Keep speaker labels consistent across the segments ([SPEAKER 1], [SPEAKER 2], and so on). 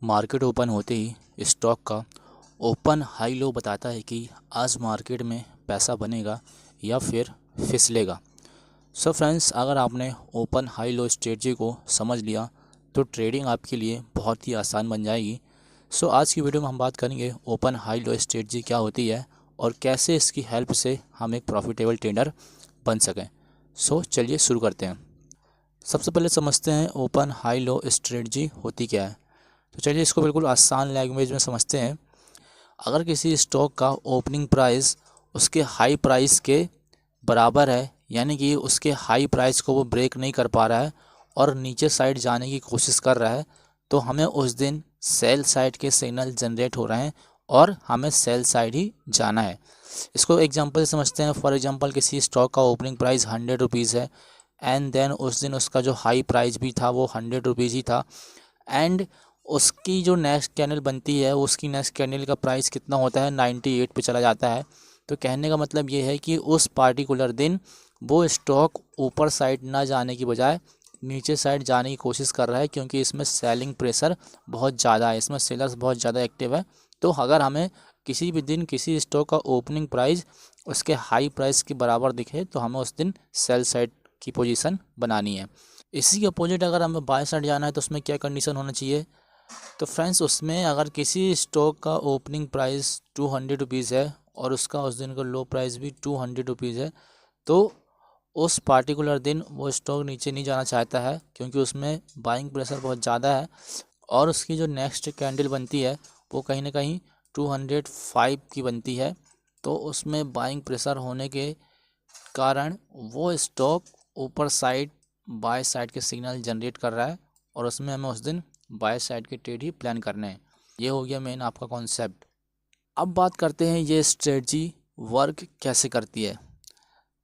[SPEAKER 1] Market open होते ही stock का open high low बताता है कि आज मार्केट में पैसा बनेगा या फिर फिसलेगा। सो फ्रेंड्स, अगर आपने ओपन हाई लो स्ट्रेटजी को समझ लिया तो ट्रेडिंग आपके लिए बहुत ही आसान बन जाएगी। सो आज की वीडियो में हम बात करेंगे ओपन हाई लो स्ट्रेटजी क्या होती है और कैसे इसकी हेल्प से हम एक प्रॉफिटेबल ट्रेडर बन सकें। सो चलिए शुरू करते हैं। सबसे पहले समझते हैं ओपन हाई लो स्ट्रेटजी होती क्या है। तो चलिए इसको बिल्कुल आसान लैंग्वेज में समझते हैं। अगर किसी स्टॉक का ओपनिंग प्राइस उसके हाई प्राइस के बराबर है, यानी कि उसके हाई प्राइस को वो ब्रेक नहीं कर पा रहा है और नीचे साइड जाने की कोशिश कर रहा है, तो हमें उस दिन सेल साइड के सिग्नल जनरेट हो रहे हैं और हमें सेल साइड ही जाना है। इसको एग्जांपल से समझते हैं। फॉर एग्जांपल, किसी स्टॉक का ओपनिंग प्राइस 100 रुपीज़ है एंड देन उस दिन उसका जो हाई प्राइस भी था वो 100 रुपीज़ ही था एंड उसकी जो नेक्स्ट कैंडल बनती है उसकी नेक्स्ट कैंडल का प्राइस कितना होता है, 98 पे चला जाता है। तो कहने का मतलब ये है कि उस पार्टिकुलर दिन वो स्टॉक ऊपर साइड ना जाने की बजाय नीचे साइड जाने की कोशिश कर रहा है, क्योंकि इसमें सेलिंग प्रेशर बहुत ज़्यादा है, इसमें सेलर्स बहुत ज़्यादा एक्टिव है। तो अगर हमें किसी भी दिन किसी स्टॉक का ओपनिंग प्राइस उसके हाई प्राइस के बराबर दिखे तो हमें उस दिन सेल साइड की पोजीशन बनानी है। इसी के अपोजिट अगर हमें बाय साइड जाना है तो उसमें क्या कंडीशन होना चाहिए। तो फ्रेंड्स, उसमें अगर किसी स्टॉक का ओपनिंग प्राइस 200 रुपीज़ है और उसका उस दिन का लो प्राइस भी 200 रुपीज़ है, तो उस पार्टिकुलर दिन वो स्टॉक नीचे नहीं जाना चाहता है, क्योंकि उसमें बाइंग प्रेशर बहुत ज़्यादा है और उसकी जो नेक्स्ट कैंडल बनती है वो कहीं ना कहीं 205 की बनती है। तो उसमें बाइंग प्रेशर होने के कारण वो स्टॉक ऊपर साइड बाय साइड के सिग्नल जनरेट कर रहा है और उसमें हमें उस दिन बाय साइड के ट्रेड ही प्लान करने हैं। ये हो गया मेन आपका कॉन्सेप्ट। अब बात करते हैं ये स्ट्रेटजी वर्क कैसे करती है।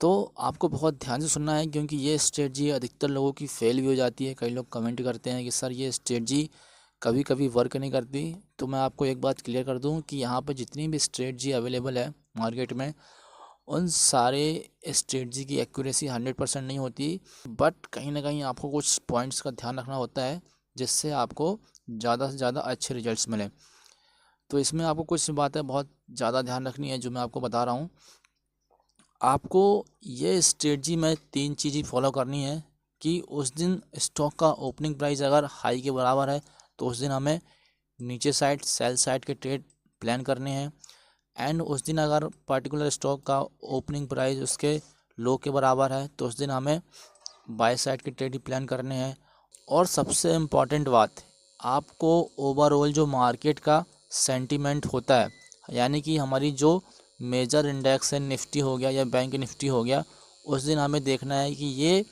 [SPEAKER 1] तो आपको बहुत ध्यान से सुनना है, क्योंकि ये स्ट्रेटजी अधिकतर लोगों की फेल भी हो जाती है। कई लोग कमेंट करते हैं कि सर ये स्ट्रेटजी कभी कभी वर्क नहीं करती। तो मैं आपको एक बात क्लियर कर दूं कि यहाँ पर जितनी भी स्ट्रेटजी अवेलेबल है मार्केट में, उन सारे स्ट्रेटजी की एक्यूरेसी 100% नहीं होती, बट कहीं ना कहीं आपको कुछ पॉइंट्स का ध्यान रखना होता है जिससे आपको ज़्यादा से ज़्यादा अच्छे रिजल्ट्स मिलें। तो इसमें आपको कुछ बातें बहुत ज़्यादा ध्यान रखनी है जो मैं आपको बता रहा हूँ। आपको ये स्ट्रेटजी में 3 चीज़ें फॉलो करनी है कि उस दिन स्टॉक का ओपनिंग प्राइस अगर हाई के बराबर है तो उस दिन हमें नीचे साइड सेल साइड के ट्रेड प्लान करने हैं एंड उस दिन अगर पर्टिकुलर स्टॉक का ओपनिंग प्राइस उसके लो के बराबर है तो उस दिन हमें बाय साइड के ट्रेड ही प्लान करने हैं। और सबसे इम्पॉर्टेंट बात, आपको ओवरऑल जो मार्केट का सेंटीमेंट होता है, यानी कि हमारी जो मेजर इंडेक्स है, निफ्टी हो गया या बैंक निफ्टी हो गया, उस दिन हमें देखना है कि ये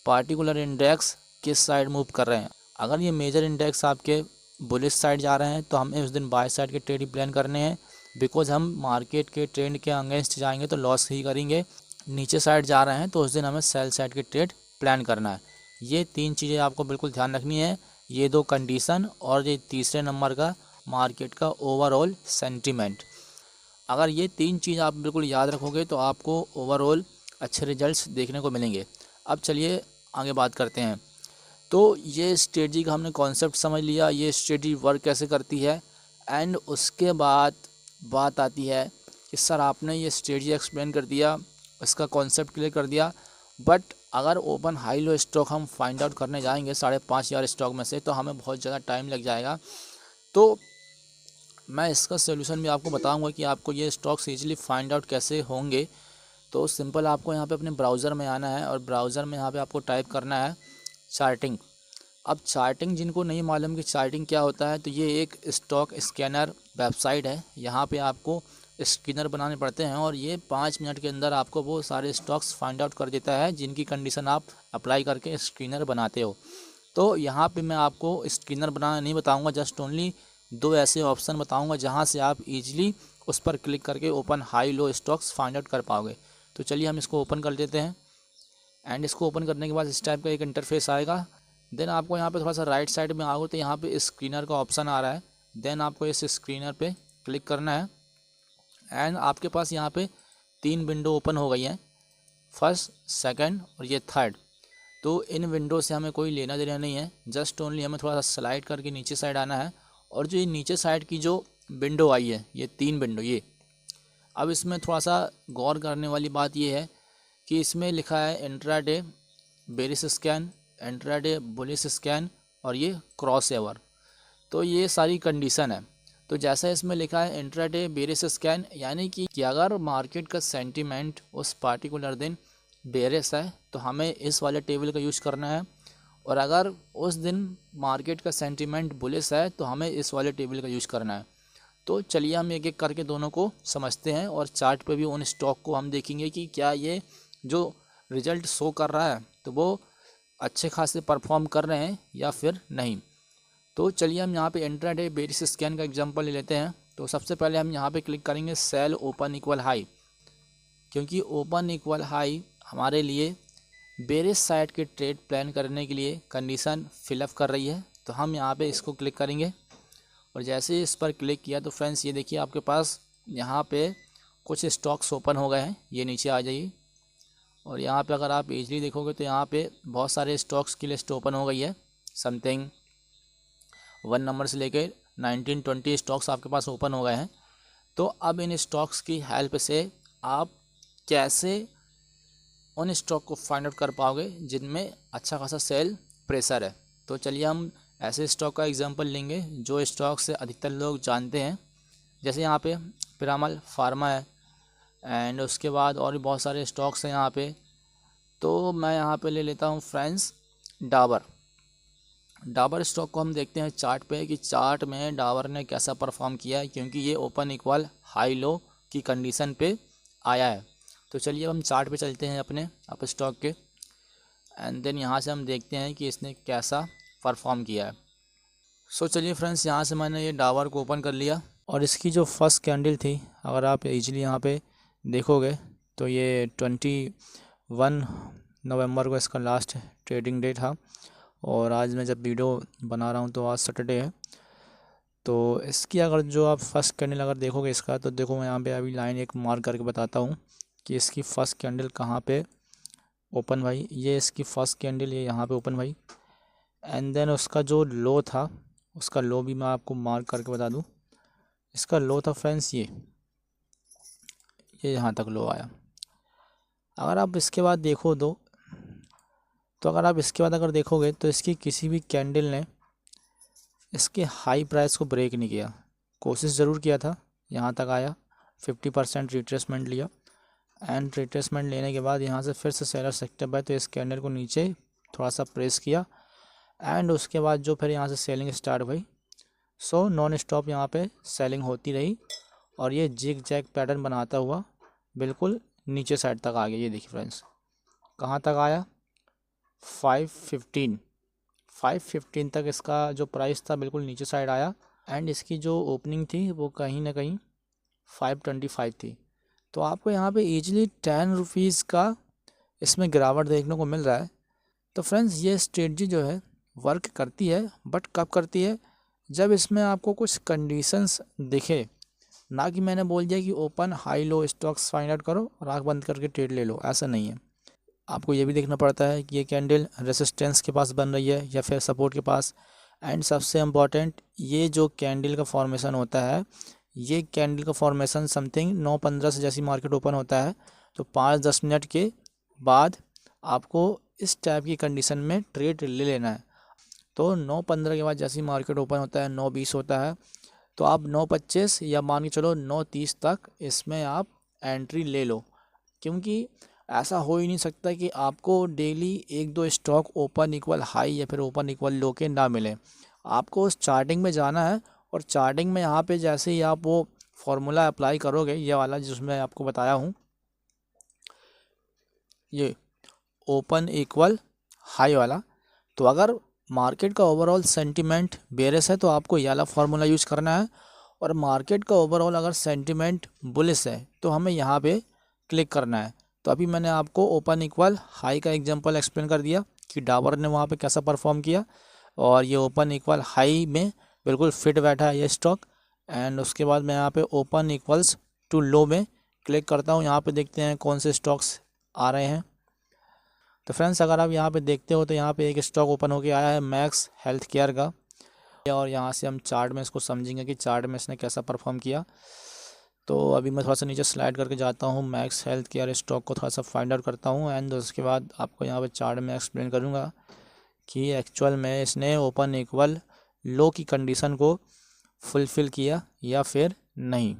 [SPEAKER 1] पार्टिकुलर इंडेक्स किस साइड मूव कर रहे हैं। अगर ये मेजर इंडेक्स आपके बुलिश साइड जा रहे हैं तो हमें उस दिन बाय साइड के ट्रेड ही प्लान करने हैं, बिकॉज हम मार्केट के ट्रेंड के अगेंस्ट जाएंगे तो लॉस ही करेंगे। नीचे साइड जा रहे हैं तो उस दिन हमें सेल साइड के ट्रेड प्लान करना है। ये 3 चीज़ें आपको बिल्कुल ध्यान रखनी है, ये 2 कंडीशन और ये तीसरे नंबर का मार्केट का ओवरऑल सेंटीमेंट। अगर ये 3 चीज़ आप बिल्कुल याद रखोगे तो आपको ओवरऑल अच्छे रिजल्ट्स देखने को मिलेंगे। अब चलिए आगे बात करते हैं। तो ये स्ट्रेटजी का हमने कॉन्सेप्ट समझ लिया, ये स्ट्रेटजी वर्क कैसे करती है, एंड उसके बाद बात आती है कि सर आपने ये स्ट्रेटजी एक्सप्लेन कर दिया, इसका कॉन्सेप्ट क्लियर कर दिया, बट अगर ओपन हाई लो स्टॉक हम फाइंड आउट करने जाएंगे 5,500 स्टॉक में से तो हमें बहुत ज़्यादा टाइम लग जाएगा। तो मैं इसका सोल्यूशन भी आपको बताऊंगा कि आपको ये स्टॉक्स ईजिली फाइंड आउट कैसे होंगे। तो सिंपल आपको यहाँ पे अपने ब्राउज़र में आना है और ब्राउज़र में यहाँ पे आपको टाइप करना है चार्टिंग। अब चार्टिंग जिनको नहीं मालूम कि चार्टिंग क्या होता है, तो ये एक स्टॉक स्कैनर वेबसाइट है। यहाँ पे आपको स्कैनर बनाने पड़ते हैं और ये 5 मिनट के अंदर आपको वो सारे स्टॉक्स फाइंड आउट कर देता है जिनकी कंडीशन आप अप्लाई करके स्कैनर बनाते हो। तो यहाँ पे मैं आपको स्कैनर बनाना नहीं बताऊँगा, जस्ट ओनली 2 ऐसे ऑप्शन बताऊँगा जहाँ से आप ईजिली उस पर क्लिक करके open high low stocks find out कर पाओगे। तो चलिए हम इसको ओपन कर देते हैं एंड इसको ओपन करने के बाद इस टाइप का एक इंटरफेस आएगा। देन आपको यहाँ पे थोड़ा सा राइट साइड में आओगे तो यहाँ पे स्क्रीनर का ऑप्शन आ रहा है। देन आपको इस स्क्रीनर पे क्लिक करना है एंड आपके पास यहाँ पे 3 विंडो ओपन हो गई हैं, फर्स्ट, सेकंड और ये थर्ड। तो इन विंडो से हमें कोई लेना देना नहीं है, जस्ट ओनली हमें थोड़ा सा स्लाइड करके नीचे साइड आना है और जो ये नीचे साइड की जो विंडो आई है, ये 3 विंडो, ये अब इसमें थोड़ा सा गौर करने वाली बात ये है कि इसमें लिखा है intraday berries scan, intraday bullish scan और ये क्रॉस एवर। तो ये सारी कंडीशन है। तो जैसा इसमें लिखा है इंट्राडे बेरिस स्कैन, यानी कि अगर मार्केट का सेंटीमेंट उस पार्टिकुलर दिन बेरिस है तो हमें इस वाले टेबल का यूज़ करना है, और अगर उस दिन मार्केट का सेंटीमेंट बुलिश है तो हमें इस वाले टेबल का यूज़ करना है। तो चलिए हम एक एक करके दोनों को समझते हैं, और चार्ट पे भी उन स्टॉक को हम देखेंगे कि क्या ये जो रिजल्ट शो कर रहा है तो वो अच्छे खासे परफॉर्म कर रहे हैं या फिर नहीं। तो चलिए हम यहाँ पे इंट्राडे बेरिस स्कैन का एग्जांपल ले लेते हैं। तो सबसे पहले हम यहाँ पे क्लिक करेंगे सेल ओपन इक्वल हाई, क्योंकि ओपन इक्वल हाई हमारे लिए बेरिस साइड के ट्रेड प्लान करने के लिए कंडीशन फिलअप कर रही है। तो हम यहाँ पे इसको क्लिक करेंगे, और जैसे इस पर क्लिक किया तो फ्रेंड्स ये देखिए आपके पास यहाँ पे कुछ स्टॉक्स ओपन हो गए हैं। ये नीचे आ जाइए, और यहाँ पे अगर आप इजीली देखोगे तो यहाँ पे बहुत सारे स्टॉक्स की लिस्ट ओपन हो गई है। समथिंग 1 नंबर से लेकर 19-20 स्टॉक्स आपके पास ओपन हो गए हैं। तो अब इन स्टॉक्स की हेल्प से आप कैसे उन स्टॉक को फाइंड आउट कर पाओगे जिनमें अच्छा खासा सेल प्रेशर है। तो चलिए हम ऐसे स्टॉक का एग्जांपल लेंगे जो स्टॉक से अधिकतर लोग जानते हैं। जैसे यहाँ पे पिरामल फार्मा है, एंड उसके बाद और भी बहुत सारे स्टॉक्स हैं यहाँ पे। तो मैं यहाँ पे ले लेता हूँ फ्रेंड्स डाबर स्टॉक को हम देखते हैं चार्ट पे कि चार्ट में डाबर ने कैसा परफॉर्म किया है, क्योंकि ये ओपन इक्वल हाई लो की कंडीशन पे आया है। तो चलिए हम चार्ट पे चलते हैं अपने अप स्टॉक के, एंड देन यहाँ से हम देखते हैं कि इसने कैसा परफॉर्म किया है। सो चलिए फ्रेंड्स, यहाँ से मैंने ये डाबर को ओपन कर लिया, और इसकी जो फर्स्ट कैंडल थी अगर आप इजीली यहाँ पे देखोगे तो ये 21 नवंबर को इसका लास्ट ट्रेडिंग डे था, और आज मैं जब वीडियो बना रहा हूँ तो आज सैटरडे है। तो इसकी अगर जो आप फर्स्ट कैंडल अगर देखोगे इसका, तो देखो मैं यहाँ पे अभी लाइन एक मार्क करके बताता हूँ कि इसकी फ़र्स्ट कैंडल कहाँ पे ओपन भाई। ये इसकी फ़र्स्ट कैंडल ये यहाँ पे ओपन भाई, एंड देन उसका जो लो था उसका लो भी मैं आपको मार्क करके बता दूँ। इसका लो था फ्रेंड्स ये यहाँ तक लो आया। अगर आप इसके बाद देखो तो अगर आप इसके बाद अगर देखोगे तो इसकी किसी भी कैंडल ने इसके हाई प्राइस को ब्रेक नहीं किया। कोशिश ज़रूर किया था, यहाँ तक आया, 50% रिट्रेसमेंट लिया, एंड रिट्रेसमेंट लेने के बाद यहाँ से फिर से सेलर सेक्टर है तो इस कैंडल को नीचे थोड़ा सा प्रेस किया, एंड उसके बाद जो फिर यहाँ से सेलिंग स्टार्ट हुई। सो नॉन स्टॉप यहाँ पे सेलिंग होती रही, और ये जिग जैग पैटर्न बनाता हुआ बिल्कुल नीचे साइड तक आ गया। ये देखिए फ्रेंड्स कहाँ तक आया, 515 तक इसका जो प्राइस था बिल्कुल नीचे साइड आया, एंड इसकी जो ओपनिंग थी वो कहीं ना कहीं 525 थी। तो आपको यहाँ पे इजीली 10 रुपीज़ का इसमें गिरावट देखने को मिल रहा है। तो फ्रेंड्स ये स्ट्रेटजी जो है वर्क करती है, बट कब करती है, जब इसमें आपको कुछ कंडीशंस दिखे, ना कि मैंने बोल दिया कि open high low stocks find out करो और आँख बंद करके ट्रेड ले लो, ऐसा नहीं है। आपको ये भी देखना पड़ता है कि ये कैंडल रेसिस्टेंस के पास बन रही है या फिर सपोर्ट के पास, एंड सबसे इम्पॉर्टेंट ये जो कैंडल का फॉर्मेशन होता है, ये कैंडल का फॉर्मेशन समथिंग 9:15 से जैसी मार्केट ओपन होता है तो 5-10 मिनट के बाद आपको इस टाइप की कंडीशन में ट्रेड ले लेना है। तो 9:15 के बाद जैसी मार्केट ओपन होता है 9:20 होता है, तो आप 9:25 या मान के चलो 9:30 तक इसमें आप एंट्री ले लो, क्योंकि ऐसा हो ही नहीं सकता कि आपको daily 1-2 stock open equal high या फिर ओपन इक्वल लो के ना मिले। आपको उस चार्टिंग में जाना है, और चार्टिंग में यहाँ पे जैसे ही आप वो फॉर्मूला अप्लाई करोगे, ये वाला जिसमें आपको बताया हूँ, ये ओपन इक्वल हाई वाला, तो अगर मार्केट का ओवरऑल सेंटिमेंट बेरिश है तो आपको ये वाला फार्मूला यूज़ करना है, और मार्केट का ओवरऑल अगर सेंटिमेंट बुलिश है तो हमें यहाँ पे क्लिक करना है। तो अभी मैंने आपको ओपन इक्वल हाई का एग्जांपल एक्सप्लेन कर दिया कि डाबर ने वहाँ पे कैसा परफॉर्म किया, और ये ओपन इक्वल हाई में बिल्कुल फिट बैठा है ये स्टॉक। एंड उसके बाद मैं यहाँ पे ओपन इक्वल्स टू लो में क्लिक करता हूँ। यहाँ पे देखते हैं कौन से स्टॉक्स आ रहे हैं। तो फ्रेंड्स अगर आप यहाँ पे देखते हो तो यहाँ पे एक स्टॉक ओपन होके आया है मैक्स हेल्थ केयर का, और यहाँ से हम चार्ट में इसको समझेंगे कि चार्ट में इसने कैसा परफॉर्म किया। तो अभी मैं थोड़ा सा नीचे स्लाइड करके जाता हूँ, मैक्स हेल्थ केयर स्टॉक को थोड़ा सा फाइंड आउट करता हूँ एंड उसके बाद आपको यहाँ पे चार्ट में एक्सप्लेन करूँगा कि एक्चुअल में इसने ओपन इक्वल लो की कंडीशन को फुलफ़िल किया या फिर नहीं।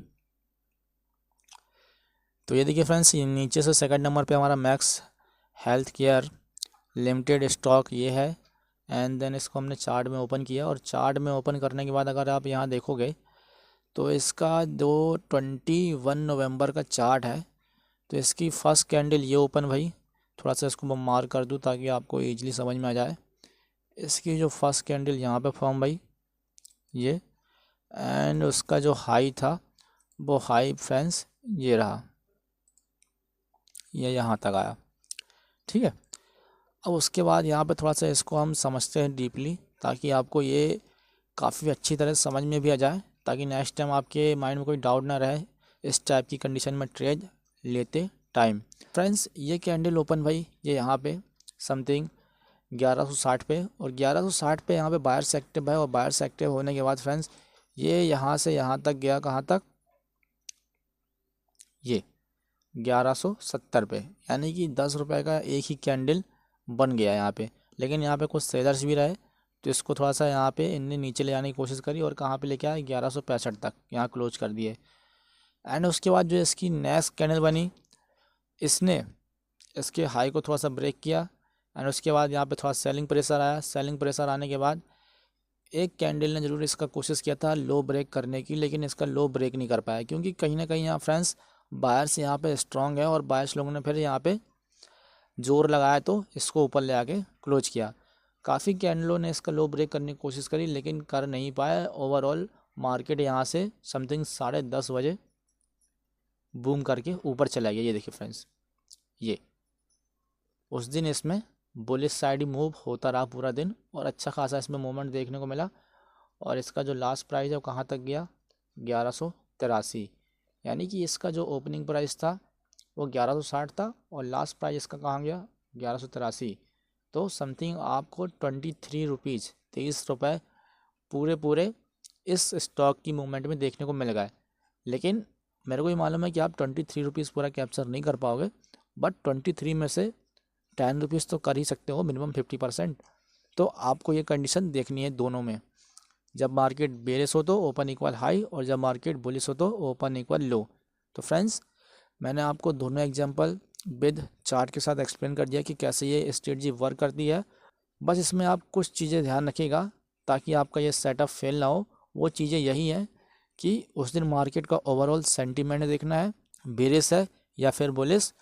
[SPEAKER 1] तो ये देखिए फ्रेंड्स, नीचे से सेकंड नंबर पे हमारा max health care limited stock ये है एंड देन इसको हमने चार्ट में ओपन किया और चार्ट में ओपन करने के बाद अगर आप यहाँ देखोगे तो इसका जो 21 नवंबर का चार्ट है तो इसकी फर्स्ट कैंडल ये ओपन भाई, थोड़ा सा इसको मैं मार्क कर दूँ ताकि आपको ईजिली समझ में आ जाए। इसकी जो फर्स्ट कैंडल यहाँ पे फॉर्म भाई ये, एंड उसका जो हाई था वो हाई फ्रेंड्स ये रहा, ये यहाँ तक आया, ठीक है। अब उसके बाद यहाँ पे थोड़ा सा इसको हम समझते हैं डीपली ताकि आपको ये काफ़ी अच्छी तरह समझ में भी आ जाए, ताकि नेक्स्ट टाइम आपके माइंड में कोई डाउट ना रहे इस टाइप की कंडीशन में ट्रेड लेते टाइम। फ्रेंड्स ये कैंडल ओपन भाई ये यहाँ पे समथिंग 1160 पे, और 1160 पे यहाँ पे बायर्स एक्टिव है, और बायर्स एक्टिव होने के बाद फ्रेंड्स ये यहाँ से यहाँ तक गया, कहाँ तक, ये 1170 पे, यानी कि 10 रुपये का एक ही कैंडल बन गया यहाँ पे। लेकिन यहाँ पे कुछ सेलर्स भी रहे तो इसको थोड़ा सा यहाँ पे इनने नीचे ले जाने की कोशिश करी और कहाँ पे लेके आए 1165 तक यहाँ क्लोज कर दिए। एंड उसके बाद जो इसकी नेक्स्ट कैंडल बनी, इसने इसके हाई को थोड़ा सा ब्रेक किया एंड उसके बाद यहाँ पे थोड़ा सेलिंग प्रेशर आया। सेलिंग प्रेशर आने के बाद एक कैंडल ने ज़रूर इसका कोशिश किया था लो ब्रेक करने की, लेकिन इसका लो ब्रेक नहीं कर पाया क्योंकि कहीं ना कहीं यहाँ फ्रेंड्स बायर्स यहाँ पे स्ट्रांग है और बायर्स लोगों ने फिर यहाँ पे जोर लगाया तो इसको ऊपर ले आके क्लोज किया। काफ़ी कैंडलों ने इसका लो ब्रेक करने की कोशिश करी लेकिन कर नहीं पाया। ओवरऑल मार्केट यहाँ से समथिंग 10:30 बजे बूम करके ऊपर चला गया। ये देखिए फ्रेंड्स, ये उस दिन इसमें बुलिश साइड ही मूव होता रहा पूरा दिन और अच्छा खासा इसमें मूवमेंट देखने को मिला। और इसका जो लास्ट प्राइस है वो कहाँ तक गया, 1183, यानी कि इसका जो ओपनिंग प्राइस था वो 1160 था और लास्ट प्राइस इसका कहाँ गया, 1183। तो समथिंग आपको 23 रुपीज़ 23 रुपये पूरे इस स्टॉक की मूवमेंट में देखने को मिल गए। लेकिन मेरे को ये मालूम है कि आप 23 रुपीज़ पूरा कैप्चर नहीं कर पाओगे, बट 23 में से 10 रुपीज़ तो कर ही सकते हो, मिनिमम 50%। तो आपको ये कंडीशन देखनी है दोनों में, जब मार्केट बेरिश हो तो ओपन इक्वल हाई और जब मार्केट बुलिश हो तो ओपन इक्वल लो। तो फ्रेंड्स मैंने आपको दोनों एग्जांपल विद चार्ट के साथ एक्सप्लेन कर दिया कि कैसे ये स्ट्रेटजी वर्क करती है। बस इसमें आप कुछ चीज़ें ध्यान रखिएगा ताकि आपका ये सेटअप फेल ना हो। वो चीज़ें यही हैं कि उस दिन मार्केट का ओवरऑल सेंटीमेंट देखना है, बेरिश है या फिर बुलिश,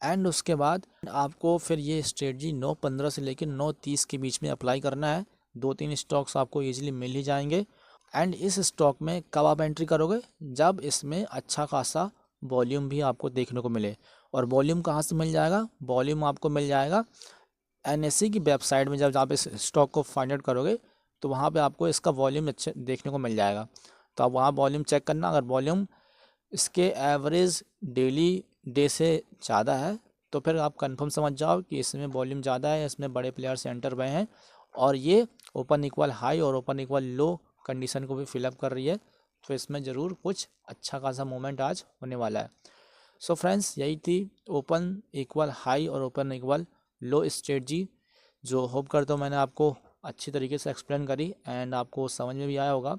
[SPEAKER 1] एंड उसके बाद आपको फिर ये स्ट्रेटजी 9:15 से लेकर 9:30 के बीच में अप्लाई करना है। 2-3 स्टॉक्स आपको ईजिली मिल ही जाएंगे। एंड इस स्टॉक में कब आप एंट्री करोगे, जब इसमें अच्छा खासा वॉल्यूम भी आपको देखने को मिले। और वॉल्यूम कहाँ से मिल जाएगा, वॉल्यूम आपको मिल जाएगा NSE की वेबसाइट में। जब आप इस स्टॉक को फाइंड आउट करोगे तो वहाँ पे आपको इसका वॉल्यूम अच्छे देखने को मिल जाएगा। तो आप वहाँ वॉल्यूम चेक करना, अगर वॉल्यूम इसके एवरेज डेली डे से ज़्यादा है तो फिर आप कंफर्म समझ जाओ कि इसमें वॉल्यूम ज़्यादा है, इसमें बड़े प्लेयर्स एंटर हुए हैं और ये ओपन इक्वल हाई और ओपन इक्वल लो कंडीशन को भी फिलअप कर रही है। तो इसमें ज़रूर कुछ अच्छा खासा मूवमेंट आज होने वाला है। सो फ्रेंड्स यही थी ओपन इक्वल हाई और ओपन इक्वल लो स्ट्रेटजी, जो होप करता हूँ मैंने आपको अच्छी तरीके से एक्सप्लेन करी एंड आपको समझ में भी आया होगा।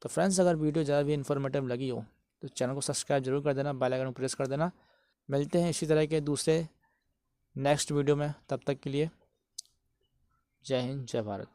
[SPEAKER 1] तो फ्रेंड्स अगर वीडियो ज़्यादा भी इन्फॉर्मेटिव लगी हो तो चैनल को सब्सक्राइब जरूर कर देना, बेल आइकन को प्रेस कर देना। मिलते हैं इसी तरह के दूसरे नेक्स्ट वीडियो में, तब तक के लिए जय हिंद जय भारत।